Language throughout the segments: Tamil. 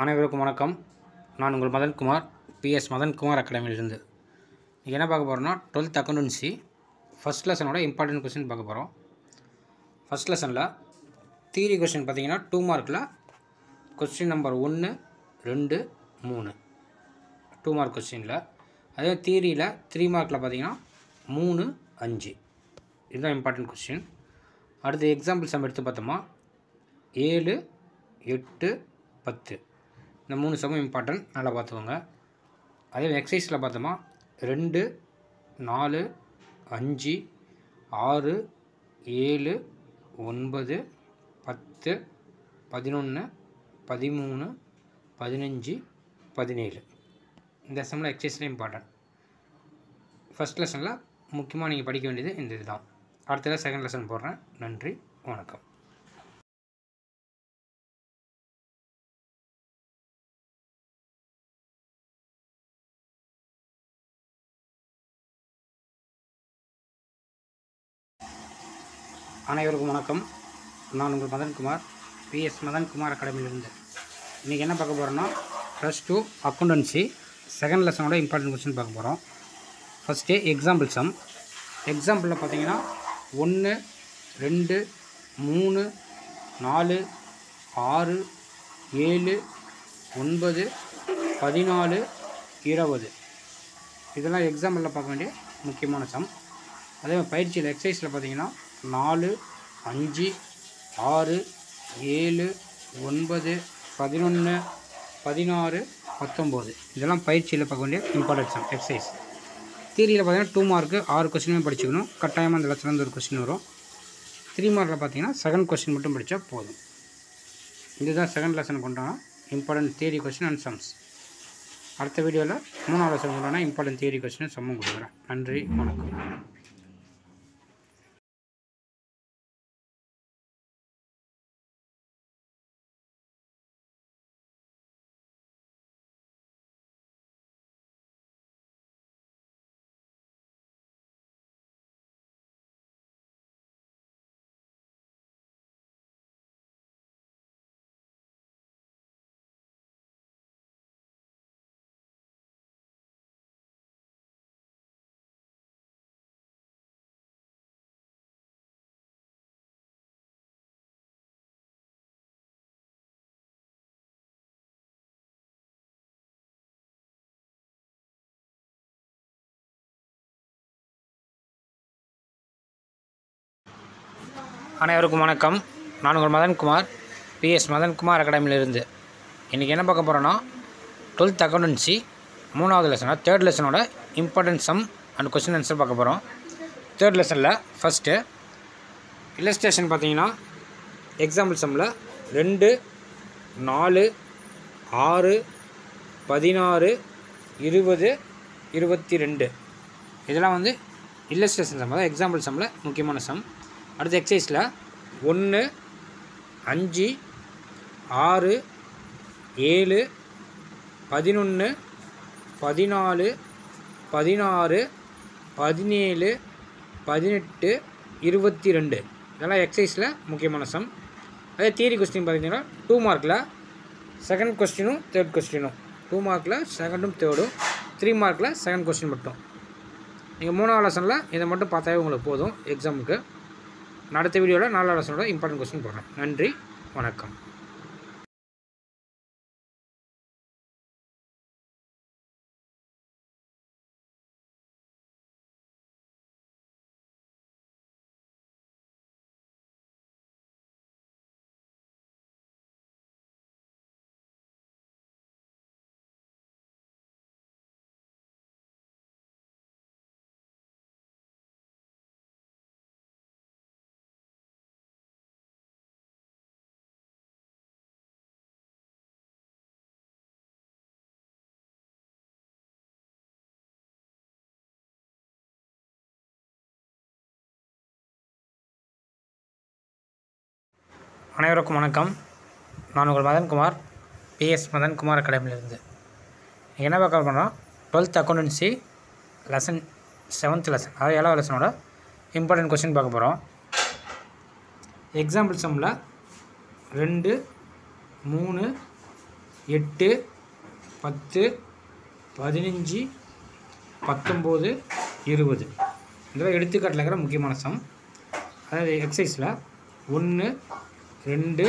அனைவருக்கும் வணக்கம். நான் உங்கள் மதன்குமார், PS மதன்குமார் அகாடமியிலிருந்து. இன்றைக்கி என்ன பார்க்க போகிறோம்னா 12th அக்கௌண்டன்சி ஃபஸ்ட் லெசனோட இம்பார்ட்டன்ட் கொஸ்டின் பார்க்க போகிறோம். ஃபஸ்ட் லெசனில் தியரி கொஸ்டின் பார்த்தீங்கன்னா 2 மார்க்கில் கொஸ்டின் நம்பர் 1, 2, 3 2 மார்க் கொஸ்டினில். அதே தியரியில் 3 மார்க்கில் பார்த்தீங்கன்னா 3, 5 இதுதான் இம்பார்ட்டன்ட் கொஸ்டின். அடுத்து எக்ஸாம்பிள் சம் எடுத்து பார்த்தோமா 7, 8, 10 இந்த 3 சம்மும் இம்பார்ட்டன்ட், நல்லா பார்த்துக்கோங்க. அதே எக்ஸசைஸில் பார்த்தோமா 2, 4, 5, 6, 7, 9, 10, 11, 13, 15, 17 இந்த சம்மில் எக்ஸசைஸில் இம்பார்ட்டன்ட். ஃபஸ்ட் லெசனில் முக்கியமாக நீங்கள் படிக்க வேண்டியது இந்த இதுதான். அடுத்தது செகண்ட் லெசன் போடுறேன். நன்றி, வணக்கம். அனைவருக்கும் வணக்கம். நான் உங்கள் மதன்குமார், PS மதன்குமார் அகாடமியிலிருந்து. இன்றைக்கி என்ன பார்க்க போகிறோன்னா +2 அக்கௌண்டன்சி செகண்ட் லெசனோட இம்பார்ட்டன்ட் கொஸ்டின் பார்க்க போகிறோம். First example some. எக்ஸாம்பிளில் பார்த்தீங்கன்னா 1, 2, 3, 4, 6, 7, 9, 14, 20 இதெல்லாம் எக்ஸாம்பிளில் பார்க்க வேண்டிய முக்கியமான சம். அதே பயிற்சியில் எக்ஸசைஸில் பார்த்தீங்கன்னா 4, 5, 6, 7, 9, 11, 16, 19 இதெல்லாம் பயிற்சியில் பார்க்க வேண்டிய இம்பார்ட்டன்ட் சம் எக்ஸசைஸ். தியரியில் பார்த்தீங்கன்னா 2 மார்க்கு 6 கொஸ்டினுமே படிச்சுக்கணும். கட்டாயமாக அந்த லெசன்லேருந்து ஒரு கொஸ்டின் வரும். 3 மார்க்கில் பார்த்தீங்கன்னா செகண்ட் கொஸ்டின் மட்டும் படித்தா போதும். இதுதான் செகண்ட் லெசன் கொண்டான important theory question and sums. அடுத்த வீடியோவில் 3ஆவது லெசன் கொண்டான இம்பார்ட்டன்ட் தியரி கொஸ்டின் சம்மும் கொடுக்குறேன். நன்றி, வணக்கம். அனைவருக்கும் வணக்கம். நான் உங்கள் மதன்குமார், PS மதன்குமார் அகாடமியிலிருந்து. இன்றைக்கி என்ன பார்க்க போகிறோன்னா 12th அக்கௌண்டன்சி 3ஆவது லெசனாக 3rd லெசனோட important sum and question answer பார்க்க போகிறோம். 3rd லெசனில் ஃபஸ்ட்டு இல்லஸ்ட்ரேஷன் பார்த்தீங்கன்னா எக்ஸாம்பிள் சம்மில் 2, 4, 6, 16, 20, 22 இதெல்லாம் வந்து இல்லஸ்ட்ரேஷன் சம், அதாவது எக்ஸாம்பிள் சம்மில் முக்கியமான சம். அடுத்த எக்ஸசைஸில் 1, 5, 6, 7, 11, 14, 16, 17, 18, 22 இதெல்லாம் எக்ஸசைஸில் முக்கியமான சம். அதே தியரி கொஸ்டின் பார்த்தீங்கன்னா 2 மார்க்கில் செகண்ட் கொஸ்டினும் 3rd கொஸ்டினும். 2 மார்க்கில் செகண்டும் 3டும், 3 மார்க்கில் செகண்ட் கொஸ்டின் மட்டும். நீங்கள் 3ஆவது லெசனில் இதை மட்டும் பார்த்தாவே உங்களுக்கு போதும் எக்ஸாமுக்கு. அடுத்த வீடியோவில் 4ஆவது லெசனோட இம்பார்ட்டன்ட் கொஸ்டின் போடுறேன். நன்றி, வணக்கம். அனைவருக்கும் வணக்கம். நான் உங்கள் மதன்குமார், PS மதன்குமார் அகாடமியிலிருந்து. என்ன பார்க்க போகிறோம் 12th accountancy lesson 7th lesson, அதாவது 7வது லெசனோட இம்பார்ட்டன்ட் கொஸ்டின் பார்க்க போகிறோம். எக்ஸாம்பிள் சம்மில் 2, 3, 8 10 15 19 20 இதெல்லாம் எடுத்துக்காட்டில் இருக்கிற முக்கியமான சம். அதாவது எக்ஸசைஸில் 1 2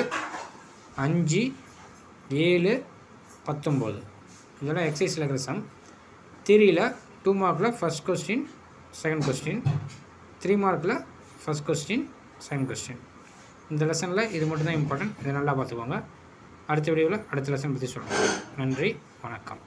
5 7 19 இதெல்லாம் எக்ஸசைஸில் இருக்கிற சம். தியரியில் 2 மார்க்கில் ஃபஸ்ட் கொஸ்டின் செகண்ட் கொஸ்டின், 3 மார்க்கில் ஃபஸ்ட் கொஸ்டின் செகண்ட் கொஸ்டின். இந்த லெசனில் இது மட்டும் தான் இம்பார்ட்டன்ட். இதை நல்லா பார்த்துக்கோங்க. அடுத்த வீடியோவில் அடுத்த லெசன் பற்றி சொல்கிறேன். நன்றி, வணக்கம்.